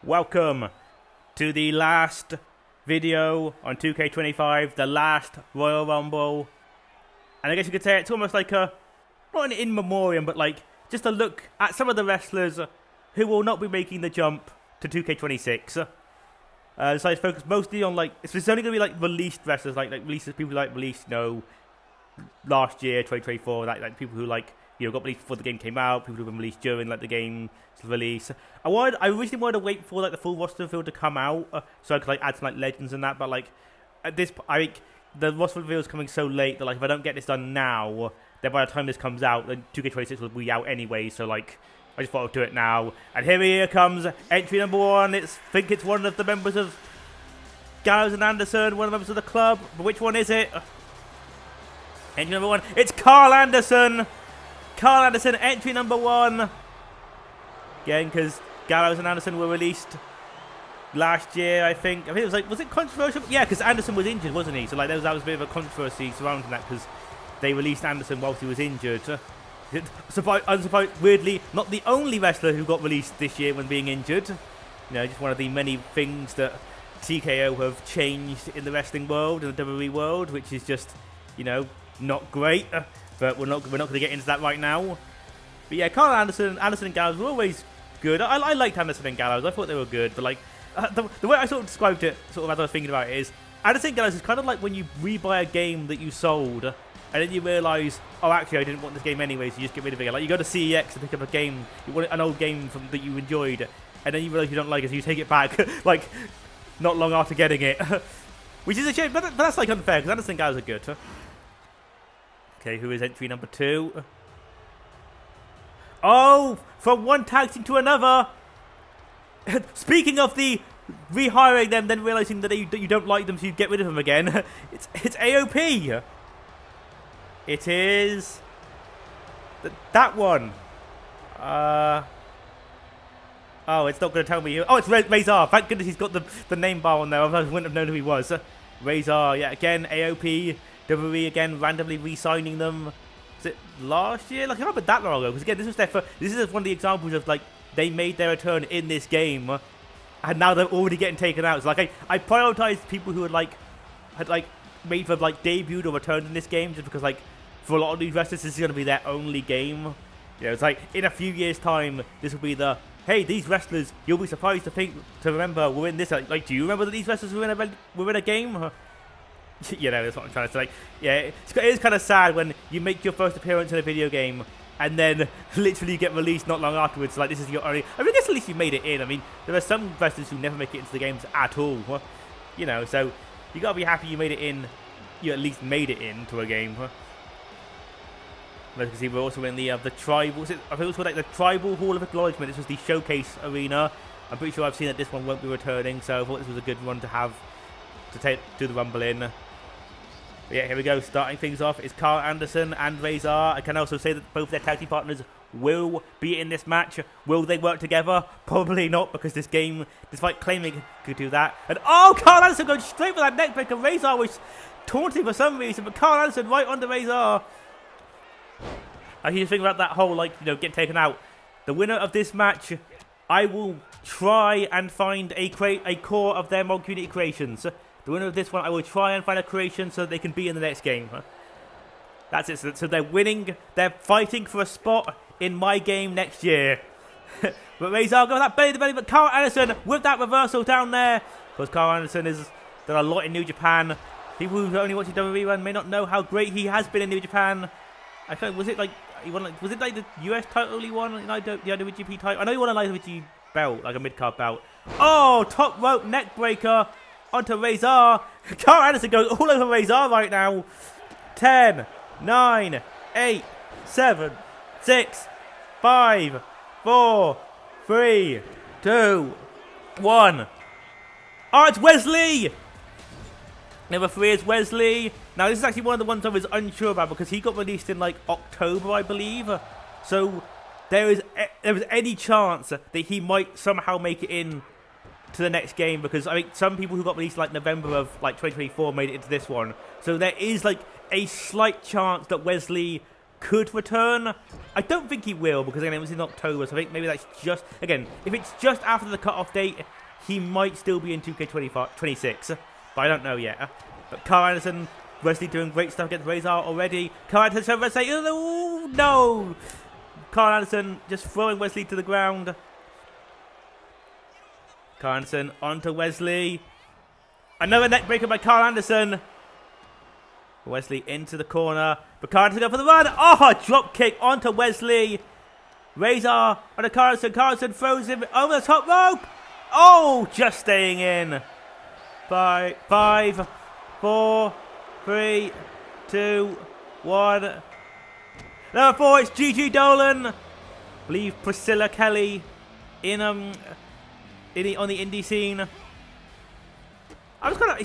Welcome to the last video on 2K25, the last Royal Rumble. And I guess you could say it's almost like a, not an in memoriam, but like just a look at some of the wrestlers who will not be making the jump to 2K26. So I focus mostly on like, it's only going to be like released wrestlers, like releases, people like released, last year, 2024, like people who like, got released before the game came out, people who've been released during like the game's release. I originally wanted to wait for like the full roster reveal to come out, so I could like add some like legends and that. But like at this, I think the roster reveal is coming so late that like if I don't get this done now, then by the time this comes out, then 2K26 will be out anyway. So like I just thought I'd do it now. And here comes entry number one. I think it's one of the members of Gallows and Anderson, one of the members of the club. But which one is it? Entry number one. It's Carl Anderson. Carl Anderson, entry number one. Again, because Gallows and Anderson were released last year, I think. It was like, was it controversial? Yeah, because Anderson was injured, wasn't he? So like that was a bit of a controversy surrounding that because they released Anderson whilst he was injured. Unsurprised, weirdly, not the only wrestler who got released this year when being injured. Just one of the many things that TKO have changed in the wrestling world, in the WWE world, which is just, not great. But we're not going to get into that right now. But yeah, Carl Anderson and Gallows were always good. I liked Anderson and Gallows. I thought they were good. But like the way I sort of described it, sort of as I was thinking about it, is Anderson and Gallows is kind of like when you rebuy a game that you sold, and then you realise, oh, actually, I didn't want this game anyway, so you just get rid of it. Like you go to CEX and pick up a game, you want an old game that you enjoyed, and then you realise you don't like it, so you take it back, like not long after getting it, which is a shame. But that's like unfair because Anderson and Gallows are good. Okay, who is entry number two? Oh, from one tag team to another. Speaking of the rehiring them, then realizing that you don't like them, so you get rid of them again. It's AOP. It is that one. Oh, it's not going to tell me. Oh, it's Razor. Thank goodness he's got the name bar on there. Otherwise I wouldn't have known who he was. Razor. Yeah, again AOP. WWE again randomly re-signing them. Was it last year? Like, I can't remember that long ago. Because again, this is one of the examples of like they made their return in this game, and now they're already getting taken out. So like I prioritized people who had made for like debuted or returned in this game, just because like for a lot of these wrestlers this is going to be their only game. It's like in a few years' time this will be the, hey, these wrestlers, you'll be surprised to remember were in this. Like, do you remember that these wrestlers were in a game? That's what I'm trying to say. Like, yeah, it is kind of sad when you make your first appearance in a video game and then literally get released not long afterwards. Like, this is your only... I guess at least you made it in. I mean, there are some wrestlers who never make it into the games at all. So you got to be happy you made it in. You at least made it into a game. As you can see, we're also in the tribal... I think it was called like the Tribal Hall of Acknowledgement. This was the Showcase Arena. I'm pretty sure I've seen that this one won't be returning, so I thought this was a good one to have to do the Rumble in. Yeah, here we go. Starting things off is Carl Anderson and Razor. I can also say that both their tag team partners will be in this match. Will they work together? Probably not, because this game, despite claiming it could do that. And oh, Carl Anderson going straight for that neckbreaker. Razor was taunting for some reason, but Carl Anderson right on the Razor. I can just think about that whole, getting taken out. The winner of this match, I will try and find a core of their mod community creations. The winner of this one, I will try and find a creation so that they can be in the next game. That's it. So they're winning. They're fighting for a spot in my game next year. But Razor got that belly to belly. But Carl Anderson with that reversal down there. Because Carl Anderson has done a lot in New Japan. People who only watch the WWE run may not know how great he has been in New Japan. I think, was it like the US title he won? The IWGP title? I know he won a IWGP belt, like a mid-card belt. Oh, top rope neck breaker. Onto Razor. Carl Anderson goes all over Razor right now. 10, 9, 8, 7, 6, 5, 4, 3, 2, 1. Oh, it's Wesley. Number 3 is Wesley. Now, this is actually one of the ones I was unsure about because he got released in like October, I believe. So there was any chance that he might somehow make it in to the next game, because I think some people who got released like November of like 2024 made it into this one. So there is like a slight chance that Wesley could return. I don't think he will, because again, it was in October, so I think maybe that's just, again, if it's just after the cutoff date, he might still be in 2K26, but I don't know yet. But Carl Anderson, Wesley doing great stuff against Razor already. Carl Anderson, Wesley, oh no! Carl Anderson just throwing Wesley to the ground. Carl Anderson onto Wesley. Another neck breaker by Carl Anderson. Wesley into the corner. But Carl Anderson go for the run. Oh, drop kick onto Wesley. Razor onto Carl Anderson. Carl Anderson throws him over the top rope. Oh, just staying in. 5, 4, 3, 2, 1. Number 4, it's Gigi Dolan. I believe Priscilla Kelly on the indie scene.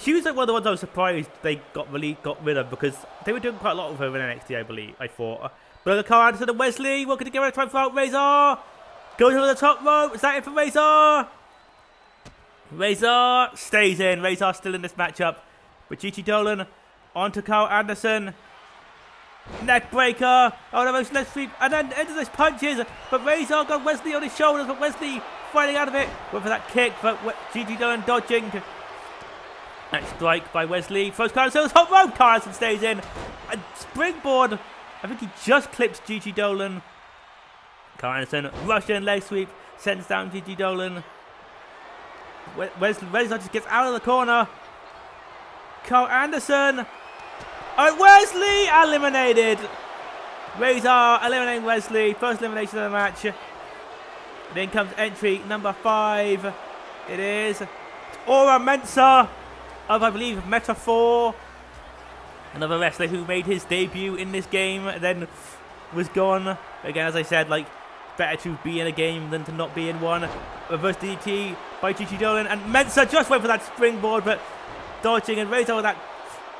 She was like one of the ones I was surprised they got rid of, because they were doing quite a lot with her in NXT, I believe. I thought. But Carl Anderson and Wesley working together, trying to throw out Razor. Goes over the top rope. Is that it for Razor? Razor stays in. Razor still in this matchup. But Gigi Dolan onto Carl Anderson. Neck breaker. Oh no, leg sweep. And then into this punches. But Razor got Wesley on his shoulders. But Wesley fighting out of it. Went for that kick. But Gigi Dolan dodging. That strike by Wesley. Throws Carl Anderson. Top rope. Carl Anderson stays in. And springboard. I think he just clips Gigi Dolan. Carl Anderson. Russian leg sweep. Sends down Gigi Dolan. Wesley just gets out of the corner. Carl Anderson. Oh, Wesley eliminated. Razor eliminating Wesley. First elimination of the match. Then comes entry number 5. It is Aura Mensah of, I believe, Metaphor. Another wrestler who made his debut in this game, then was gone. Again, as I said, like, better to be in a game than to not be in one. Reverse DDT by Gigi Dolan, and Mensah just went for that springboard, but dodging, and Razor with that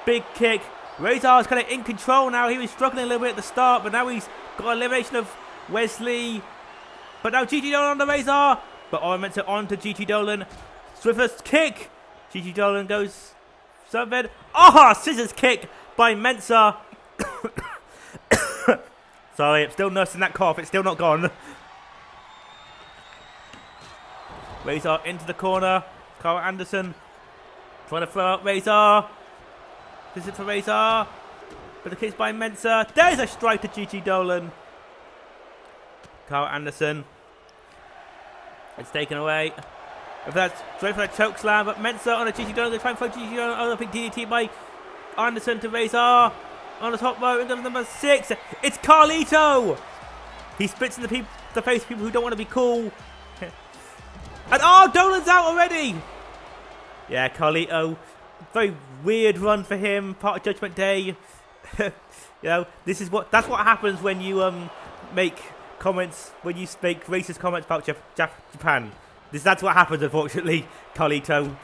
big kick. Razor is kind of in control now. He was struggling a little bit at the start, but now he's got elimination of Wesley. But now Gigi Dolan on the Razor, but Mensah on to Gigi Dolan. Swiftest kick. Gigi Dolan goes something. Oh, scissors kick by Mensah. Sorry, I'm still nursing that cough. It's still not gone. Razor into the corner. Carl Anderson trying to throw out Razor. This is for Razor. But the kick's by Mensah. There's a strike to Gigi Dolan. Carl Anderson. It's taken away. If that's straight for a choke slam, but Mensah on a Gigi Dolan. They try and throw Gigi Dolan. Oh, I think DDT by Anderson to Razor. On the top row, into number 6. It's Carlito. He spits in the face of people who don't want to be cool. And oh, Dolan's out already. Yeah, Carlito. Very weird run for him. Part of Judgment Day. You know, that's what happens when you make comments, when you make racist comments about Japan. That's what happens, unfortunately, Carlito.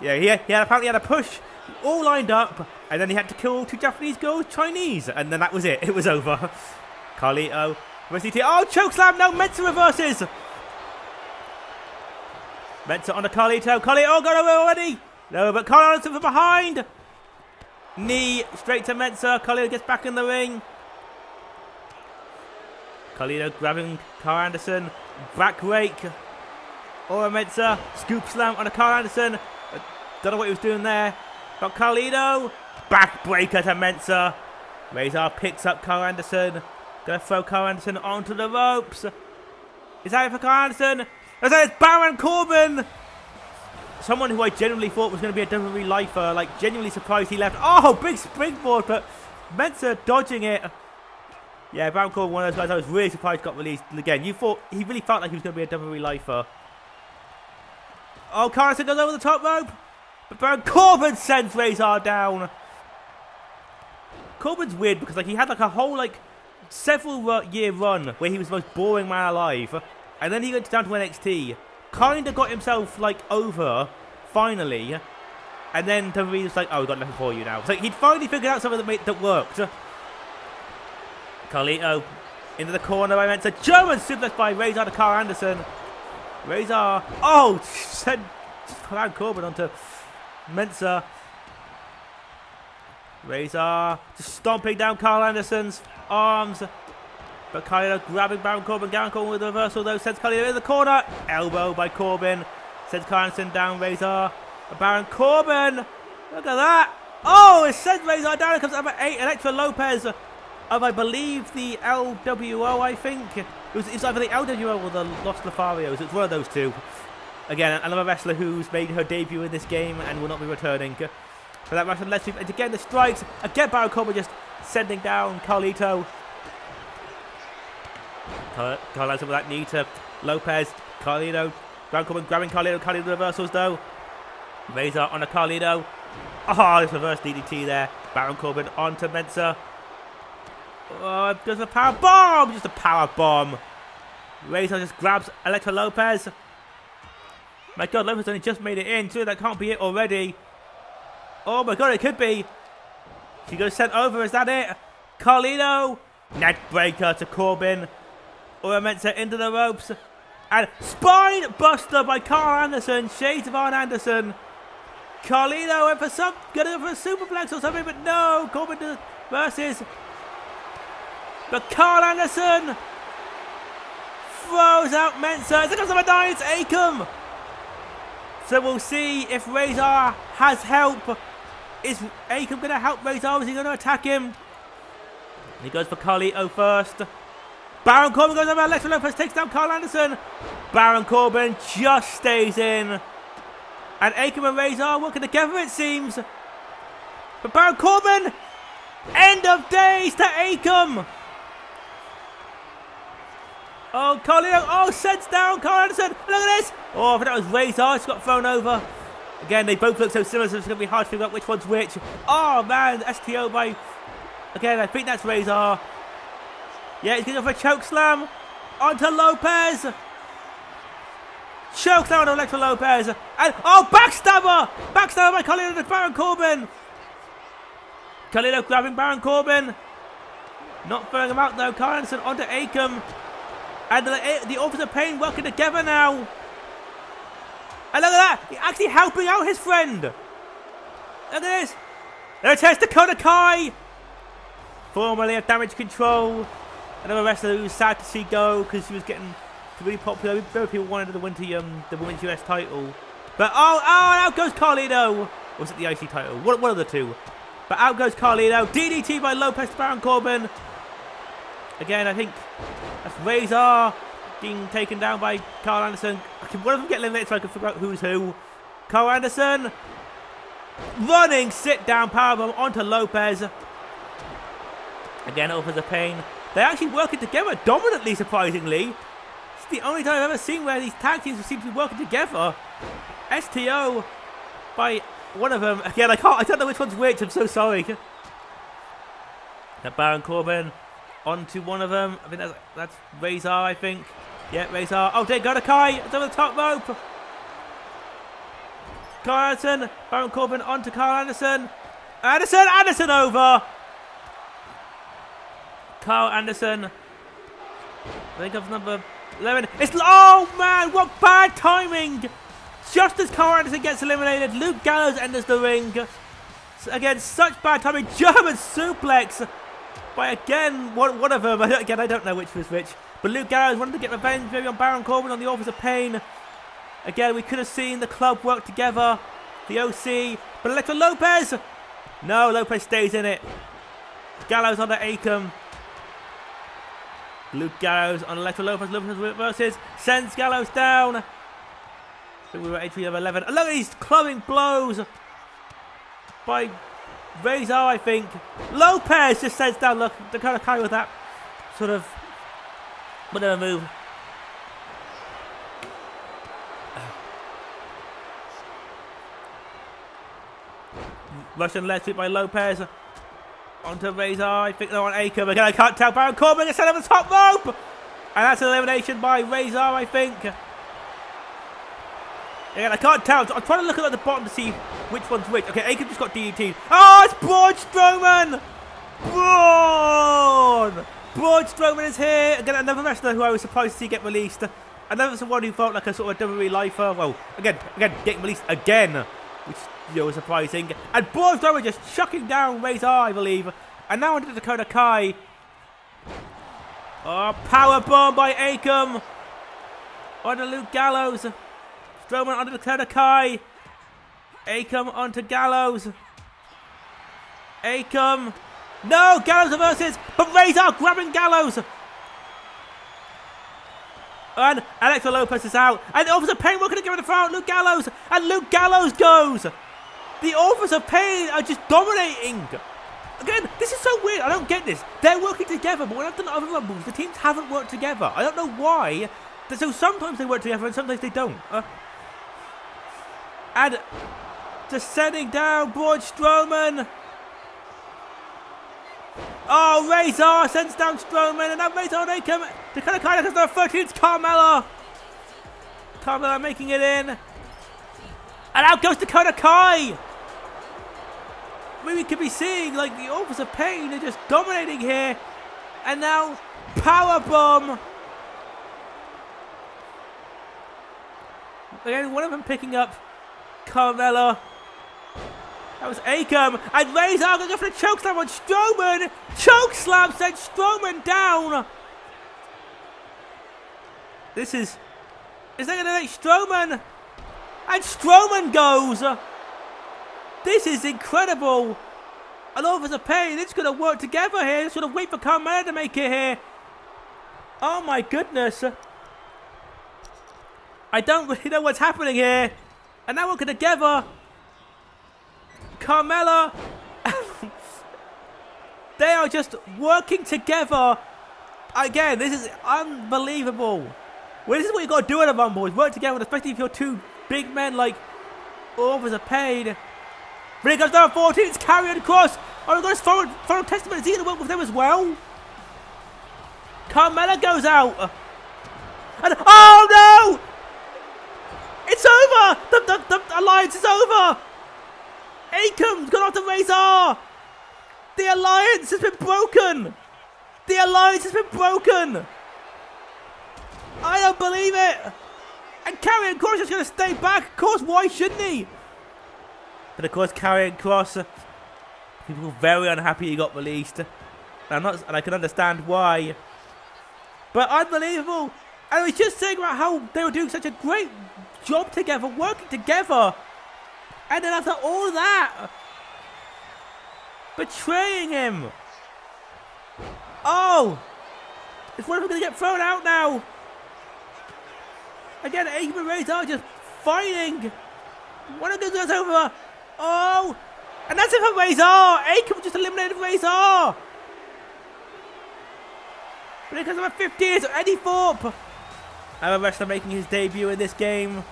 Yeah, he apparently had a push all lined up, and then he had to kill 2 Japanese girls, Chinese, and then that was it. It was over. Carlito. Oh, chokeslam! No, Mensah reverses. Mensah on the Carlito. Carlito got over already. No, but Carl Anderson from behind. Knee straight to Mensah. Carlito gets back in the ring. Carlito grabbing Carl Anderson. Back rake. Or Mensah. Scoop slam on the Carl Anderson. Don't know what he was doing there. Got Carlito. Backbreaker to Mensah. Razor picks up Carl Anderson. Gonna throw Carl Anderson onto the ropes. Is that it for Carl Anderson? It's Baron Corbin! Someone who I genuinely thought was going to be a WWE lifer. Like, genuinely surprised he left. Oh, big springboard, but Mensah dodging it. Yeah, Baron Corbin, one of those guys I was really surprised got released. And again, you thought he really felt like he was going to be a WWE lifer. Oh, Carl Anderson goes over the top rope. But Baron Corbin sends Razor down. Corbin's weird because like he had like a whole like several year run where he was the most boring man alive. And then he went down to NXT. Kind of got himself like over, finally. And then WWE was like, oh, we've got nothing for you now. So he'd finally figured out something that worked. Carlito into the corner by Mensah. German suplex by Razor to Carl Anderson. Razor, oh, sent Baron Corbin onto Mensah. Razor just stomping down Carl Anderson's arms. But Carlito grabbing Baron Corbin. Baron Corbin with the reversal though. Sends Carlito in the corner. Elbow by Corbin. Sends Carl Anderson down. Razor. Baron Corbin. Look at that. Oh, it sends Razor down. It comes up at 8. Electra Lopez of, I believe, the LWO, I think. It's either the LWO or the Los Lotharios. It's one of those two. Again, another wrestler who's made her debut in this game and will not be returning. For that match, let's see. And again, the strikes. Again, Baron Corbin just sending down Carlito. Carl Anderson with that knee to Lopez. Carlito. Baron Corbin grabbing Carlito. Carlito reversals though. Razor on a Carlito. Oh, this reverse DDT there. Baron Corbin onto Mensah. Oh, does a power bomb. Just a power bomb. Razor just grabs Electra Lopez. My God, Lopez only just made it in. Surely that can't be it already. Oh my God, it could be. She goes sent over. Is that it? Carlito. Neck breaker to Corbin. Or Mensah into the ropes. And spine buster by Carl Anderson. Shades of Arn Anderson. Carlito went for some, gonna go for a superplex or something, but no. Corbin versus. But Carl Anderson throws out Mensah. Here comes number 9. It's Akam. So we'll see if Razor has help. Is Akam going to help Razor? Is he going to attack him? He goes for Carlito first. Baron Corbin goes over. Electra Lopez takes down Carl Anderson. Baron Corbin just stays in. And Akam and Razor are working together, it seems. But Baron Corbin, end of days to Akam. Oh, Carlito, oh, sends down Carl Anderson. Look at this. Oh, I think that was Razor. It's got thrown over. Again, they both look so similar, so it's going to be hard to figure out which one's which. Oh, man, STO by... Again, I think that's Razor. Yeah, he's going to go for a choke slam. Onto Lopez. Choke slam on Electra Lopez. And, oh, backstabber. Backstabber by Carlito to Baron Corbin. Carlito grabbing Baron Corbin. Not throwing him out, though. Carl Anderson onto Akam. And the Authors of Pain working together now. And look at that. He's actually helping out his friend. Look at this. There it is, Dakota Kai. Formerly of Damage Control. Another wrestler who was sad to see go because she was getting really popular. Very people wanted the women's US title. But out goes Carlito. Or was it the IC title? One of the two. But out goes Carlito. DDT by Lopez to Baron Corbin. Again, I think that's Razor being taken down by Carl Anderson. One of them get eliminated so I can figure out who's who. Carl Anderson running sit down powerbomb onto Lopez. Again, Authors of Pain. They're actually working together dominantly, surprisingly. It's the only time I've ever seen where these tag teams seem to be working together. STO by one of them. Again, I don't know which one's which. I'm so sorry. Now Baron Corbin onto one of them. I think that's Razor, I think. Yeah, Razor. Oh, there you go to Kai. It's over the top rope. Carl Anderson. Baron Corbin onto Carl Anderson. Anderson over. Carl Anderson. I think of number 11. It's, oh man, what bad timing. Just as Carl Anderson gets eliminated, Luke Gallows enters the ring. So again, such bad timing. German suplex by, again, one of them. Again, I don't know which was which. But Luke Gallows wanted to get revenge maybe on Baron Corbin on the Authors of Pain. Again, we could have seen the club work together. The OC. But Electra Lopez. No, Lopez stays in it. Gallows on the Akam. Luke Gallows on Electra Lopez. Lopez versus sends Gallows down. I think we were at 11. And look at these clubbing blows by Razor, I think. Lopez just sends down. Look, the kind of Kai with that sort of whatever move. Russian leg sweep by Lopez. Onto Razor, I think they're on Akam. Again, I can't tell. Baron Corbin gets set on the top rope. And that's an elimination by Razor, I think. Again, I can't tell. I'm trying to look at the bottom to see which one's which. Okay, Akam just got DDT'd. Oh, it's Braun Strowman! Braun Strowman is here. Again, another wrestler who I was surprised to see get released. Another someone who felt like a sort of WWE lifer. Well, again, getting released again. which was surprising. And Braun Strowman just chucking down Razor, I believe. And now onto Dakota Kai. Oh, powerbomb by Akam. Onto Luke Gallows. Strowman onto Dakota Kai. Akam onto Gallows. Akam. No, Gallows reverses, but Razor grabbing Gallows. And Alexa Lopez is out. And the Authors of Pain working together in the front. Luke Gallows. And Luke Gallows goes. The Authors of Pain are just dominating. Again, this is so weird. I don't get this. They're working together, but when I've done other Rumbles, the teams haven't worked together. I don't know why. So sometimes they work together and sometimes they don't. And descending down, Braun Strowman. Oh, Razor sends down Strowman, and now Razor on Akam. Dakota Kai has number 13. It's Carmella. Carmella making it in. And out goes Dakota Kai. We could be seeing like the Authors of Pain are just dominating here. And now powerbomb. Again, one of them picking up Carmella. That was Akam. And Razor going to go for the chokeslam on Strowman. Chokeslam sends Strowman down. Is that going to make Strowman? And Strowman goes. This is incredible. And Authors of Pain, it's going to work together here. It's going to wait for Carmella to make it here. Oh my goodness. I don't really know what's happening here. And now working together. Carmella. They are just working together. Again, this is unbelievable. Well, this is what you got to do in a Rumble, is work together, especially if you're two big men like Authors of Pain. But here goes down 14, it's Karrion Kross. Oh my God, it's Foreign Testament. Is he going to work with them as well? Carmella goes out. And oh no! It's over! The alliance is over! Akam's gone off to Razor! The alliance has been broken! The alliance has been broken! I don't believe it! And Karrion Kross is going to stay back. Of course, why shouldn't he? But of course, Karrion Kross, people were very unhappy he got released. And I can understand why. But unbelievable! And I was just saying about how they were doing such a great job together, working together. And then after all that, betraying him. Oh! Is one of them going to get thrown out now? Again, Akam and Razor are just fighting. One of them goes over. Oh! And that's it for Razor! Akam just eliminated Razor! But here comes number 15, it's Eddie Thorpe. Another wrestler making his debut in this game.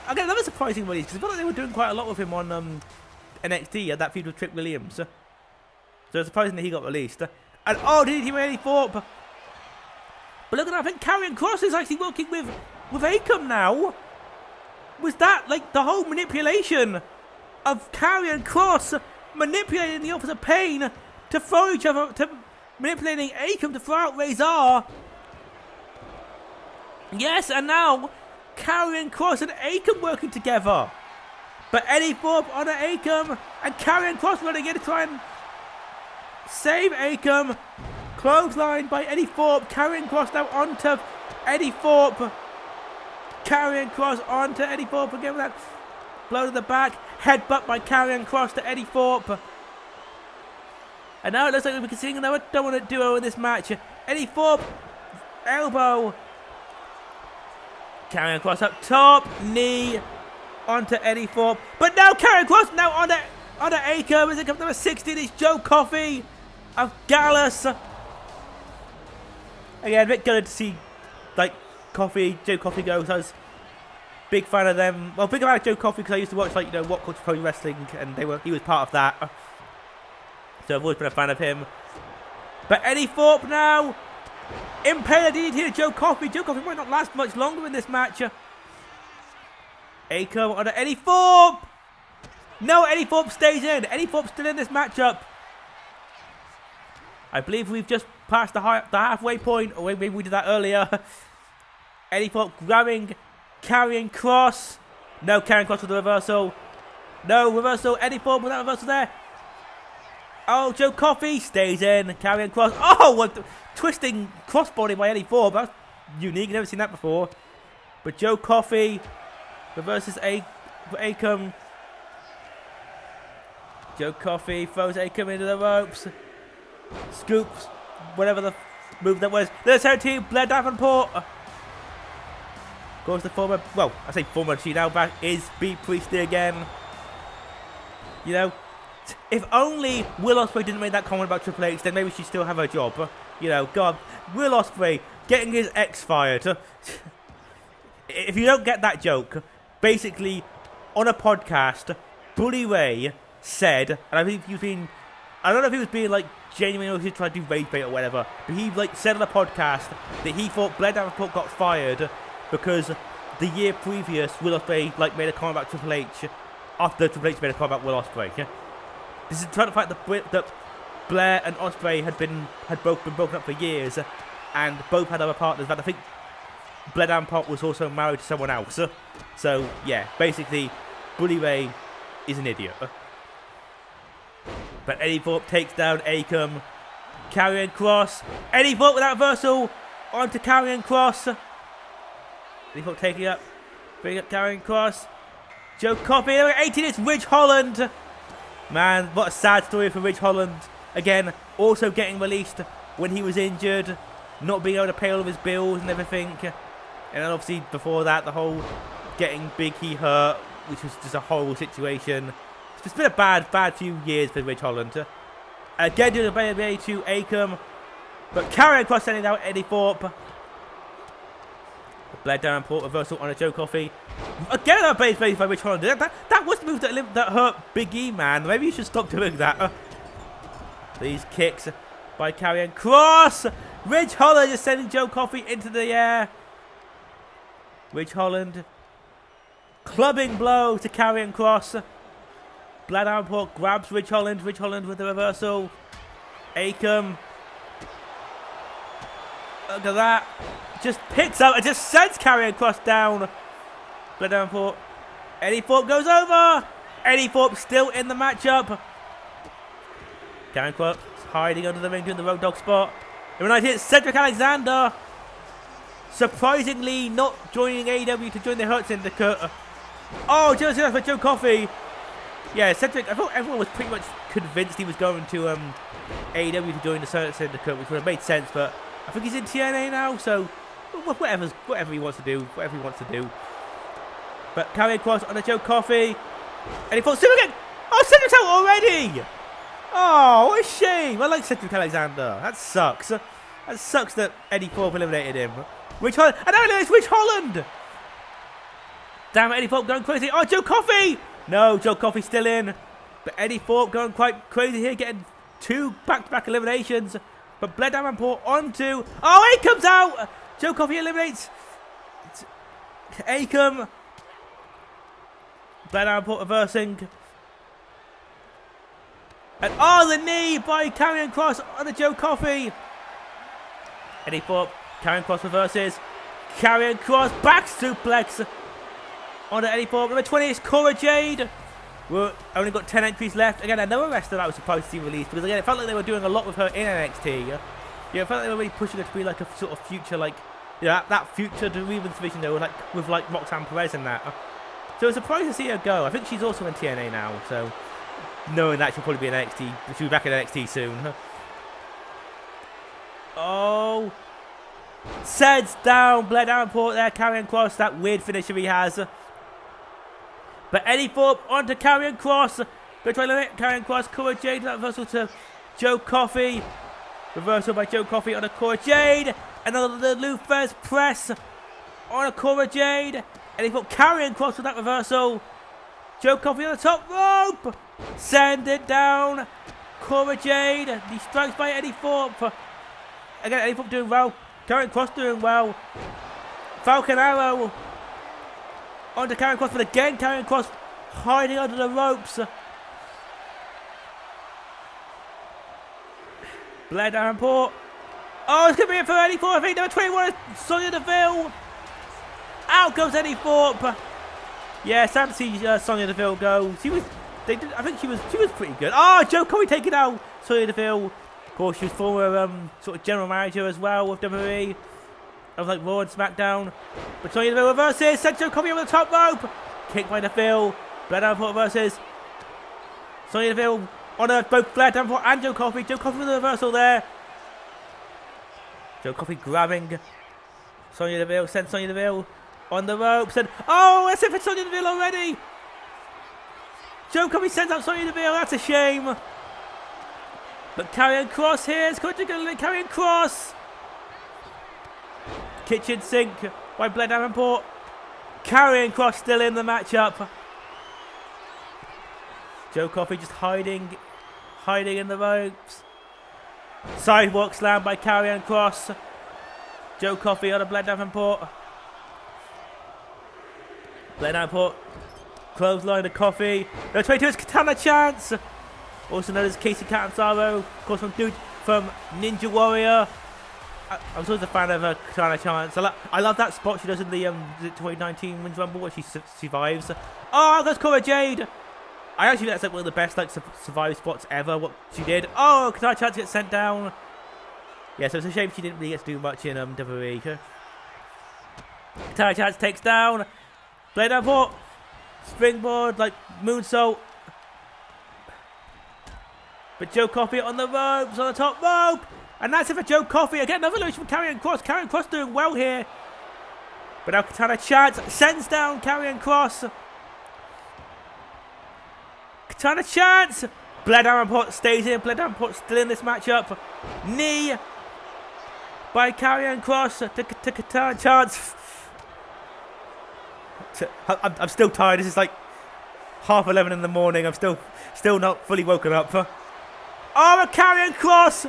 Again, another surprising release, because I felt like they were doing quite a lot with him on NXT at that feud with Trick Williams. So it's surprising that he got released. And oh, did he Eddie Thorpe? But look at that, I think Karrion Kross is actually working with Akam now. Was that like the whole manipulation of Karrion Kross manipulating the Authors of Pain to throw each other, to manipulating Akam to throw out Razor? Yes, and now Karrion Kross and Akam working together. But Eddie Thorpe on Akam and Karrion Kross running in to try and save Akam. Clothesline by Eddie Thorpe. Karrion Kross now onto Eddie Thorpe. Karrion Kross onto Eddie Thorpe again with that blow to the back. Headbutt by Karrion Kross to Eddie Thorpe. And now it looks like we can see another dominant duo in this match. Eddie Thorpe, elbow. Karrion Kross up top, knee onto Eddie Thorpe. But now Karrion Kross now onto Akam as it comes number 16. It's Joe Coffey of Gallus. Again, a bit good to see like Joe Coffey go. So I was a big fan of them. Well, big about Joe Coffey because I used to watch What Culture Pro Wrestling, and he was part of that. So I've always been a fan of him. But Eddie Thorpe now. Impaler DDT to Joe Coffey. Joe Coffey might not last much longer in this match. Akam on Eddie Thorpe. No, Eddie Thorpe stays in. Eddie Thorpe's still in this matchup. I believe we've just passed the halfway point. Or maybe we did that earlier. Eddie Thorpe grabbing Karrion Kross. No, Karrion Kross with the reversal. No, reversal. Eddie Thorpe without reversal there. Oh, Joe Coffey stays in. Carrying cross. Oh, what twisting crossbody by Eddie Thorpe. That's unique. Never seen that before. But Joe Coffey reverses Akam. Joe Coffey throws Akam into the ropes. Scoops. Whatever the move that was. There's her team. Blair Davenport. Goes the former. Well, I say former. She now back is B Priestley again. You know, if only Will Ospreay didn't make that comment about Triple H, then maybe she'd still have her job. You know, God, Will Ospreay getting his ex fired. If you don't get that joke, basically on a podcast, Bully Ray said, and I think he was being, I don't know if he was being like genuine or he was trying to do rage bait or whatever, but he like said on a podcast that he thought Blair Davenport got fired because the year previous Will Ospreay like made a comment about Triple H after Triple H made a comment about Will Ospreay. Yeah? This is trying to fight that Blair and Ospreay had both been broken up for years, and both had other partners. But I think Blair Davenport was also married to someone else. So yeah, basically, Bully Ray is an idiot. But Eddie Thorpe takes down Akam. Karrion Kross. Eddie Thorpe without reversal onto Karrion Kross. Eddie Thorpe taking up, bring up Karrion Kross. Joe Coffey, 18, it's Ridge Holland. Man, what a sad story for Ridge Holland. Again, also getting released when he was injured, not being able to pay all of his bills and everything. And then obviously before that, the whole getting Big E hurt, which was just a horrible situation. It's been a bad few years for Ridge Holland. Again, doing a baby to Akam. But Karrion Kross sending out Eddie Thorpe. Blair Davenport reversal on a Joe Coffey. Again, a base by Ridge Holland. That was the move that hurt Big E, man. Maybe you should stop doing that. These kicks by Karrion Kross. Ridge Holland is sending Joe Coffey into the air. Ridge Holland clubbing blow to Karrion Kross. Blair Davenport grabs Ridge Holland. Ridge Holland with the reversal. Akam. Look at that. Just picks up and just sends Karrion Kross down. Blair Davenport. Eddie Thorpe goes over. Eddie Thorpe still in the matchup. Karrion Kross hiding under the ring doing the Road Dogg spot. Number 19, Cedric Alexander. Surprisingly not joining AEW to join the Hurt Syndicate. Oh, just for Joe Coffey. Yeah, Cedric, I thought everyone was pretty much convinced he was going to AEW to join the Hurt Syndicate, which would have made sense, but I think he's in TNA now, so whatever he wants to do, But Karrion Kross on a Joe Coffey. And he falls Super kick. Oh, Cedric's out already! Oh, what a shame. I like Cedric Alexander. That sucks. That sucks that Eddie Thorpe eliminated him. Ridge Holland. And now it's Ridge Holland! Damn it, Eddie Thorpe going crazy. Oh, Joe Coffey! No, Joe Coffey still in. But Eddie Thorpe going quite crazy here, getting 2 back-to-back eliminations. But Blair Davenport onto... Oh, he comes out! Joe Coffey eliminates Akam. Blair Davenport reversing. And oh, the knee by Karrion Kross on the Joe Coffey. Eddie Thorpe, Karrion Kross reverses. Karrion Kross back suplex on Eddie Thorpe. Number 20 is Cora Jade. We've only got 10 entries left. Again, another wrestler that I was surprised to see released because again, it felt like they were doing a lot with her in NXT. Yeah, it felt like they were really pushing her to be like a sort of future, like that future women's division though, like with like Roxanne Perez and that. So I was surprised to see her go. I think she's also in TNA now, so knowing that she'll probably be in NXT, she'll be back in NXT soon. Oh, Seds down, Blair Davenport there, Karrion Kross, that weird finisher he has. But Eddie Thorpe onto Karrion Kross. Go try to limit Karrion Kross. Cora Jade. That reversal to Joe Coffey. Reversal by Joe Coffey on a Cora Jade. Another Lou Thesz press on a Cora Jade. Eddie Thorpe Karrion Kross with that reversal. Joe Coffey on the top rope. Send it down. Cora Jade. He strikes by Eddie Thorpe. Again, Eddie Thorpe doing well. Karrion Kross doing well. Falcon Arrow. Onto Karrion Kross, but again Karrion Kross hiding under the ropes. Blair Davenport. Oh, it's going to be it for Eddie Thorpe. I think number 21 is Sonya Deville. Out goes Eddie Thorpe. Yeah, sad to see Sonya Deville go. I think she was pretty good. Oh, Joe Coffey taking out Sonya Deville. Of course, she was former sort of general manager as well with WWE. I was like Raw and SmackDown. But Sonya Deville reverses, sent Joe Coffey over the top rope. Kick by Deville. Blair Davenport versus Sonya Deville on both Blair Davenport and Joe Coffey. Joe Coffey with a reversal there. Joe Coffey grabbing Sonya Deville, sends Sonya Deville on the ropes, and oh, that's it for Sonya Deville already. Joe Coffey sends out Sonya Deville, that's a shame. But Karrion Kross here, is going to Karrion Kross. Kitchen sink by Blair Davenport. Karrion Kross still in the matchup. Joe Coffey just hiding in the ropes. Sidewalk slam by Karrion Kross. Joe Coffey on a Blair Davenport. Blair Davenport. Clothesline to Coffey. No, 22 is Katana Chance. Also known as Casey Catanzaro. Of course from Ninja Warrior. I'm always a fan of Katana Chance. I love that spot she does in the 2019 Women's Rumble where she survives. Oh, that's Cora Jade. I actually think that's like one of the best survive spots ever. What she did. Oh, Katana Chance gets sent down. Yeah, so it's a shame she didn't really get to do much in WWE. Katana Chance takes down Blair Davenport. Springboard, like moonsault. But Joe Coffey on the ropes, on the top rope. And that's it for Joe Coffey. Again, another elimination from Karrion Kross. Karrion Kross doing well here. But now Katana Chance sends down Karrion Kross. Katana Chance. Blair Davenport stays in. Blair Davenport still in this matchup. Knee by Karrion Kross to Katana Chance. I'm still tired. This is like 11:30 in the morning. I'm still not fully woken up. Oh, Karrion Kross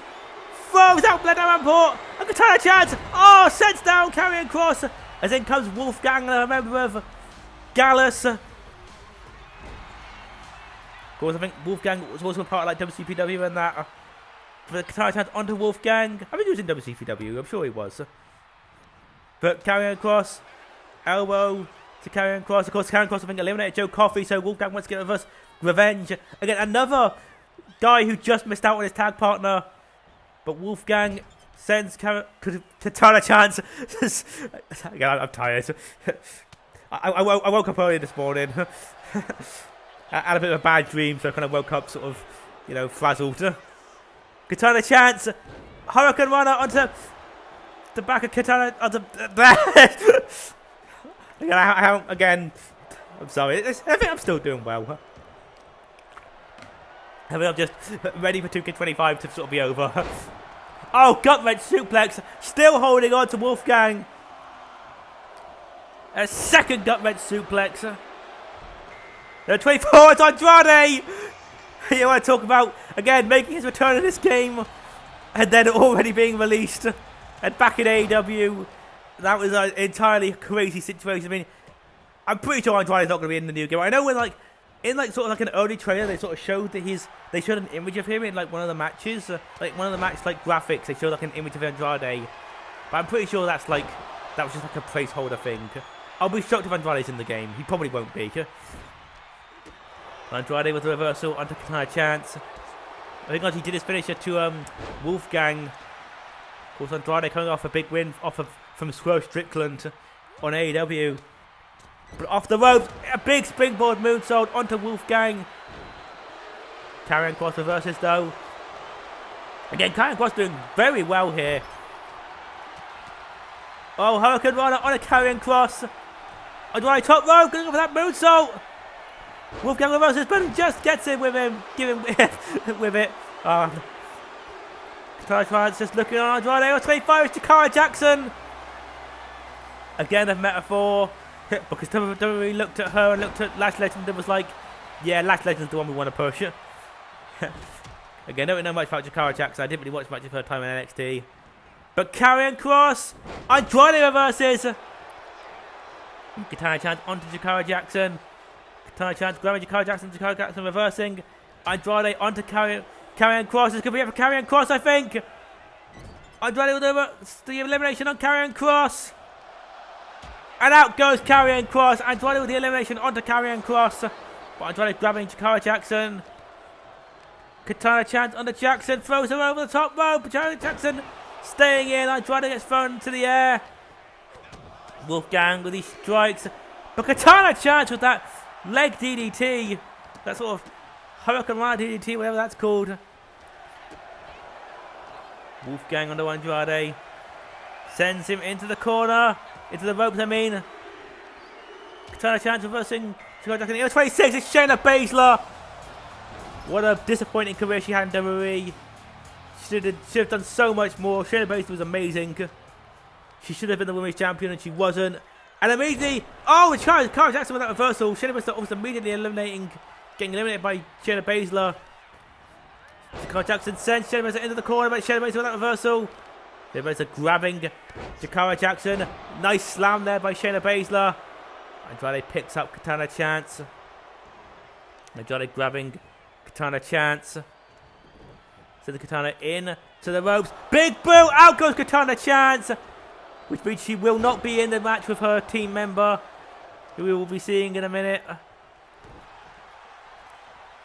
throws out Blair Davenport. And Katana Chance. Oh, sends down Karrion Kross. As in comes Wolfgang, a member of Gallus. Of course, I think Wolfgang was also a part of like WCPW and that. But Katana Chance onto Wolfgang. I think he was in WCPW. I'm sure he was. But Karrion Kross, elbow to Karrion Kross. Of course, Karrion Kross I think eliminated Joe Coffey, so Wolfgang wants to get revenge. Again, another guy who just missed out on his tag partner. But Wolfgang sends Katana Chance. Again, I'm tired. I woke up early this morning. I had a bit of a bad dream, so I kind of woke up sort of, frazzled. Katana Chance. Hurricane Runner onto the back of Katana. Again, I'm sorry. I think I'm still doing well. I think I'm just ready for 2K25 to sort of be over. Oh, gut-wrench suplex. Still holding on to Wolfgang. A second gut-wrench suplex. No, 24, it's Andrade. You want to talk about, again, making his return in this game. And then already being released. And back in AEW. That was an entirely crazy situation. I mean, I'm pretty sure Andrade's not going to be in the new game. I know when, in sort of like an early trailer, they sort of showed that they showed an image of him in like one of the matches, one of the match graphics. They showed like an image of Andrade, but I'm pretty sure that was just like a placeholder thing. I'll be shocked if Andrade's in the game. He probably won't be. Andrade with the reversal onto Katana Chance. I think he did his finisher to Wolfgang. Of course, Andrade coming off a big win from Swerve Strickland on AEW. But off the ropes, a big springboard moonsault onto Wolfgang. Karrion Kross reverses though. Again, Karrion Kross doing very well here. Oh, Hurricane Runner on a Karrion Kross. Andrade top rope, going for that moonsault. Wolfgang reverses, but just gets in with him. Give him with it. Katana Chance just looking on Andrade. 25 is Jakara Jackson. Again, a metaphor. Because WWE looked at her and looked at Lash Legend and was like, yeah, Lash Legend's the one we want to push. Again, I don't know much about Jakara Jackson. I didn't really watch much of her time in NXT. But Karrion Kross, Andrade reverses. Katana Chance onto Jakara Jackson. Katana Chance grabbing Jakara Jackson reversing. Andrade onto Karrion Kross. This could be it for Karrion Kross, I think. Andrade with the elimination on Karrion Kross. And out goes Karrion Kross. Andrade with the elimination onto Karrion Kross. But Andrade grabbing Jakara Jackson. Katana chance under Jackson. Throws her over the top rope. Jakara Jackson staying in. Andrade gets thrown into the air. Wolfgang with these strikes. But Katana chance with that leg DDT. That sort of Hurricane Rana DDT, whatever that's called. Wolfgang under Andrade. Sends him into the corner. Into the ropes, I mean. Katana chance reversing. It was 26. It's Shayna Baszler. What a disappointing career she had in WWE. She should have done so much more. Shayna Baszler was amazing. She should have been the women's champion and she wasn't. And immediately, oh, it's Jakara Jackson with that reversal. Shayna Baszler almost immediately getting eliminated by Shayna Baszler. Jakara Jackson sends Shayna Baszler into the corner, but Shayna Baszler with that reversal. Shayna Baszler grabbing Jakara Jackson. Nice slam there by Shayna Baszler. Andrade picks up Katana Chance. Andrade grabbing Katana Chance. Send the Katana in to the ropes. Big boot! Out goes Katana Chance! Which means she will not be in the match with her team member, who we will be seeing in a minute.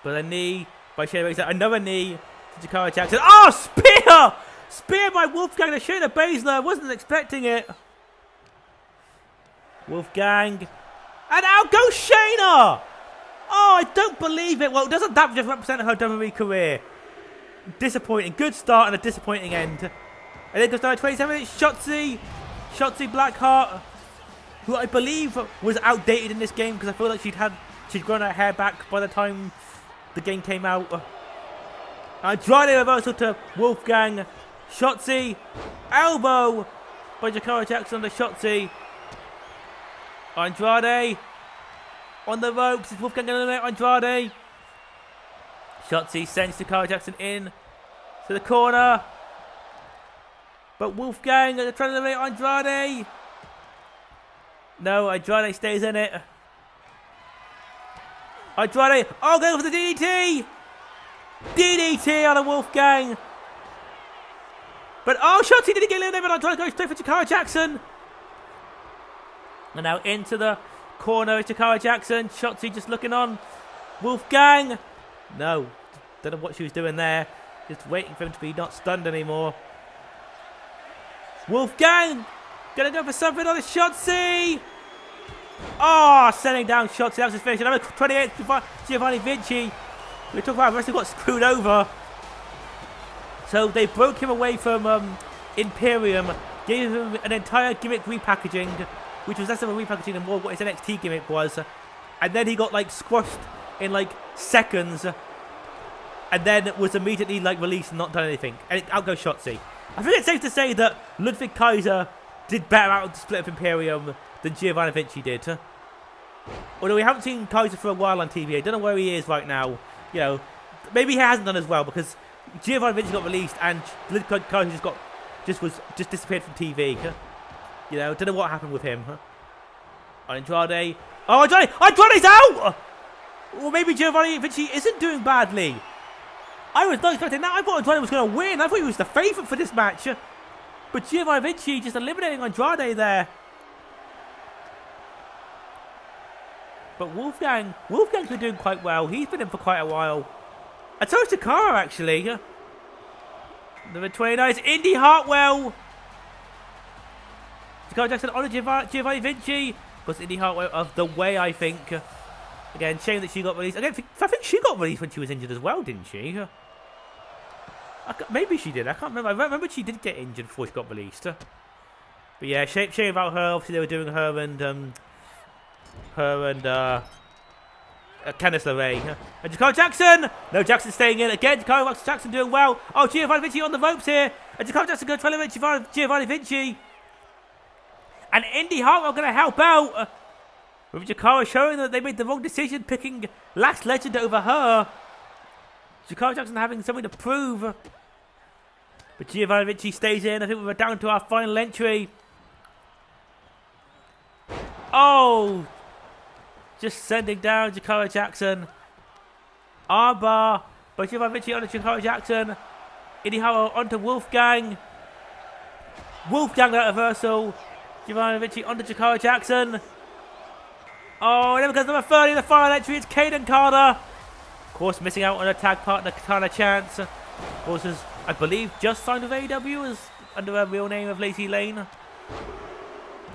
But a knee by Shayna Baszler. Another knee to Jakara Jackson. Oh, spear! Spear by Wolfgang to Shayna Baszler. I wasn't expecting it. Wolfgang. And out goes Shayna! Oh, I don't believe it. Well, doesn't that just represent her WWE career? Disappointing. Good start and a disappointing end. And then goes down to 27 minutes. Shotzi Blackheart, who I believe was outdated in this game because I feel like she'd grown her hair back by the time the game came out. Andrade reversal to Wolfgang. Shotzi. Elbow by Jakara Jackson to Shotzi. Andrade on the ropes. Is Wolfgang going to eliminate Andrade? Shotzi sends Jakara Jackson in to the corner. But Wolfgang trying to eliminate Andrade. No, Andrade stays in it. Andrade. Oh, go for the DDT. DDT on a Wolfgang. But oh, Shotzi didn't get eliminated. Andrade goes straight for Jakara Jackson. And now into the corner is Jakara Jackson. Shotzi just looking on. Wolfgang. No. Don't know what she was doing there. Just waiting for him to be not stunned anymore. Wolfgang. Gonna go for something on the Shotzi. Oh, sending down Shotzi. That was his finish. Number 28, Giovanni Vinci. We talk about wrestling got screwed over. So they broke him away from Imperium. Gave him an entire gimmick repackaging, which was less of a repackaging than more what his NXT gimmick was. And then he got like squashed in like seconds. And then was immediately like released and not done anything. And out goes Shotzi. I think it's safe to say that Ludwig Kaiser did better out of the split of Imperium than Giovanni Vinci did. Although we haven't seen Kaiser for a while on TV. I don't know where he is right now. You know, maybe he hasn't done as well because Giovanni Vinci got released and Ludwig Kaiser just disappeared from TV. You know, don't know what happened with him. Andrade. Oh, Andrade's out! Or maybe Giovanni Vinci isn't doing badly. I was not expecting that. I thought Andrade was going to win. I thought he was the favourite for this match. But Giovanni Vinci just eliminating Andrade there. But Wolfgang's been doing quite well. He's been in for quite a while. And so is Jakara, actually. Number 29 is Indy Hartwell. Jakara Jackson on Giovanni Vinci. Was Indy Hartwell of the way, I think. Again, shame that she got released. I think she got released when she was injured as well, didn't she? Maybe she did. I can't remember. I remember she did get injured before she got released. But yeah, shame about her. Obviously, they were doing her and Candice LeRae. And Jakara Jackson! No, Jackson staying in again. Jakara Jackson doing well. Oh, Giovanni Vinci on the ropes here. And Jakara Jackson going to try to eliminate Giovanni Vinci. And Indy Hartwell going to help out. With Jakara showing that they made the wrong decision picking Last Legend over her. Jakara Jackson having something to prove. But Giovanni Vinci stays in. I think we're down to our final entry. Oh! Just sending down Jakara Jackson. Armbar by Giovanni Vinci onto Jakara Jackson. Indy Hartwell onto Wolfgang. Wolfgang that reversal. Giovanni Vinci onto Jakara Jackson. Oh, there goes number 30 in the final entry. It's Caden Carter. Of course, missing out on a tag partner, Katana Chance. Of course, is, I believe, just signed with AEW as under a real name of Lacey Lane.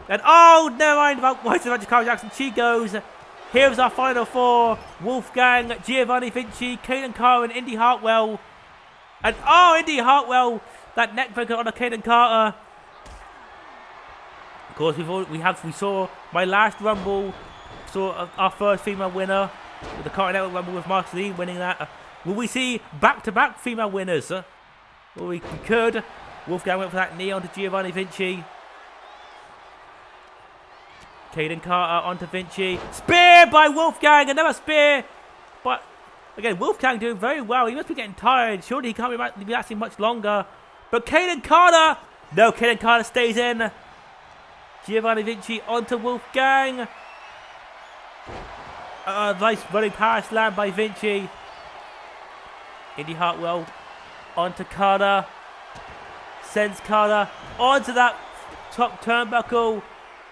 And oh, never mind about Jakara Jackson. She goes. Here's our final four. Wolfgang, Giovanni Vinci, Caden Carter, and Indy Hartwell. And oh, Indy Hartwell, that neckbreaker on a Caden Carter. Of course, we saw my last Rumble. Saw our first female winner with the Continental Rumble with Mark Lee winning that. Will we see back-to-back female winners? Well, we could. Wolfgang went for that knee onto Giovanni Vinci. Caden Carter onto Vinci. Spear by Wolfgang. Another spear. But again, Wolfgang doing very well. He must be getting tired. Surely he can't be lasting much longer. But Caden Carter. No, Caden Carter stays in. Giovanni Vinci onto Wolfgang. Nice running power slam by Vinci. Indy Hartwell onto Carter. Sends Carter onto that top turnbuckle.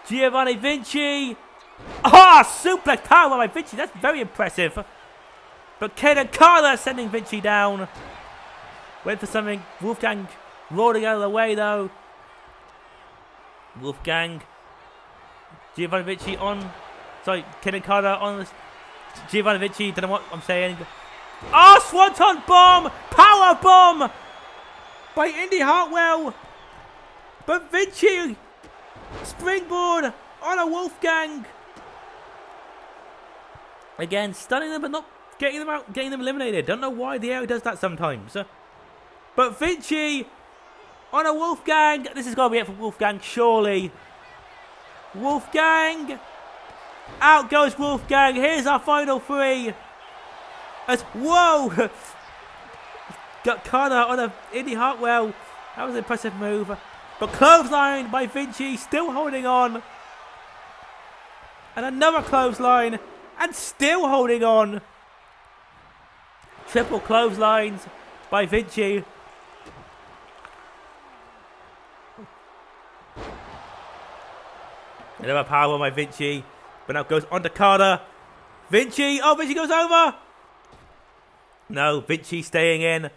Giovanni Vinci. Suplex power by Vinci. That's very impressive. But Caden Carter sending Vinci down. Went for something. Wolfgang rolling out of the way though. Wolfgang. Giovanni Vinci on. Sorry, Caden Carter on Giovanni Vinci. Don't know what I'm saying. Swanton bomb! Power bomb! By Indy Hartwell. But Vinci. Springboard on a Wolfgang. Again, stunning them but not getting them out, getting them eliminated. Don't know why the air does that sometimes. But Vinci on a Wolfgang. This is going to be it for Wolfgang, surely. Wolfgang. Out goes Wolfgang. Here's our final three. Whoa! Got Carter on a Indy Hartwell. That was an impressive move. But clothesline by Vinci, still holding on. And another clothesline. And still holding on. Triple clotheslines by Vinci. Another power by Vinci. But now goes on to Carter. Vinci. Oh, Vinci goes over. No, Vinci staying in.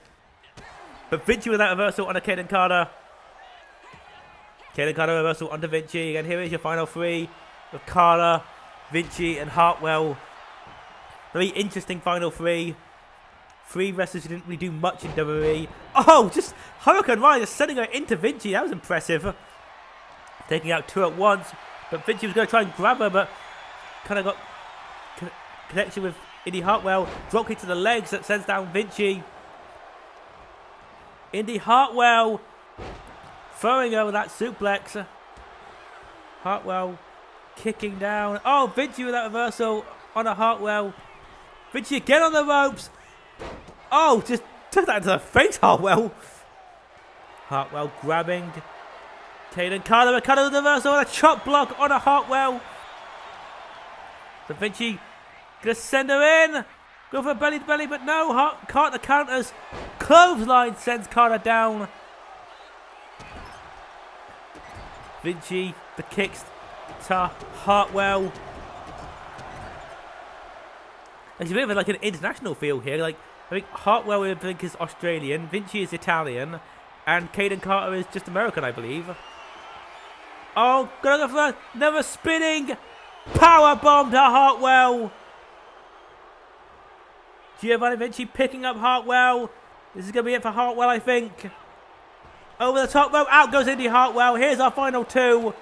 But Vinci with that reversal on a Caden Carter. Caden Carter reversal onto Vinci. And here is your final three. With Carter, Vinci, and Hartwell. Very interesting final three. Three wrestlers who didn't really do much in WWE. Oh, just Hurricane Ryan just sending her into Vinci. That was impressive. Taking out two at once. But Vinci was going to try and grab her, but kind of got connection with Indy Hartwell. Drop kick to the legs that sends down Vinci. Indy Hartwell throwing over that suplex. Hartwell kicking down. Oh, Vinci with that reversal on a Hartwell. Vinci again on the ropes. Oh, just took that into the face, Hartwell. Hartwell grabbing Caden Carter. Carter with the reversal on a chop block on a Hartwell. So Vinci gonna send her in. Go for belly to belly, but no. Carter counters. Clothesline sends Carter down. Vinci, the kicks to Hartwell. There's a bit of like an international feel here. Like I think Hartwell I think is Australian, Vinci is Italian, and Caden Carter is just American, I believe. Oh, gonna go for another spinning power bomb to Hartwell. Giovanni Vinci picking up Hartwell. This is going to be it for Hartwell, I think. Over the top rope, out goes Indy Hartwell. Here's our final two.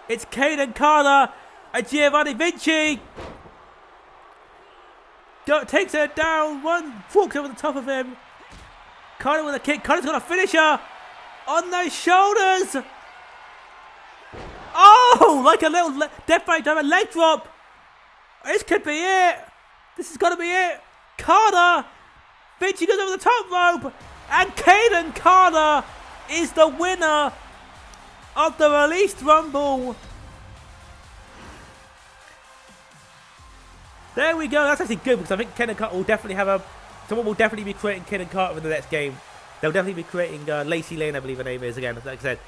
It's Caden Carter and Giovanni Vinci. Takes her down. One walks over the top of him. Carter with a kick. Carter's going to finish her on those shoulders. Oh, like a little Death by Diamond leg drop. This could be it. This is going to be it. Carter. Vinci goes over the top rope. And Caden Carter is the winner of the released Rumble. There we go. That's actually good because I think Caden Carter will definitely have someone will definitely be creating Caden Carter in the next game. They'll definitely be creating Lacey Lane, I believe her name is again, like I said.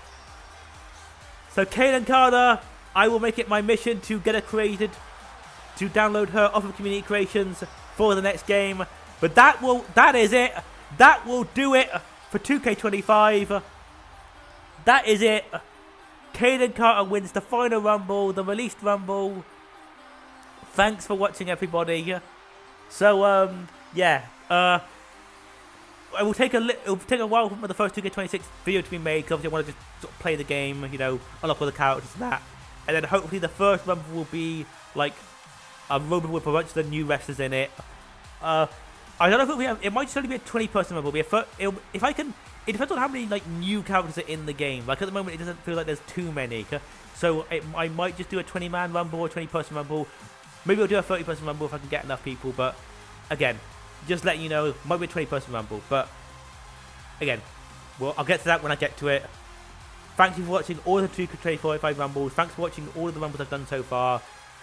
So Kaden Carter, I will make it my mission to get her created, to download her off of community creations for the next game. But that is it. That will do it for 2K25. That is it. Kaden Carter wins the final Rumble, the released Rumble. Thanks for watching, everybody. So, yeah. It will take a while for the first 2K26 video to be made, because obviously I want to just sort of play the game, you know, unlock all the characters and that. And then hopefully the first Rumble will be like a Rumble with a bunch of the new wrestlers in it. I don't know if it might just only be a 20-person Rumble. If I can, it depends on how many like new characters are in the game. Like at the moment, it doesn't feel like there's too many. So I might just do a 20-man Rumble or 20-person Rumble. Maybe I'll do a 30-person Rumble if I can get enough people. But again, just letting you know, might be a 20-person Rumble. But again, well, I'll get to that when I get to it. Thank you for watching all the 2K45 Rumbles. Thanks for watching all of the Rumbles I've done so far.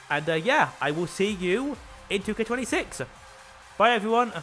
And yeah, I will see you in 2K26. Bye, everyone.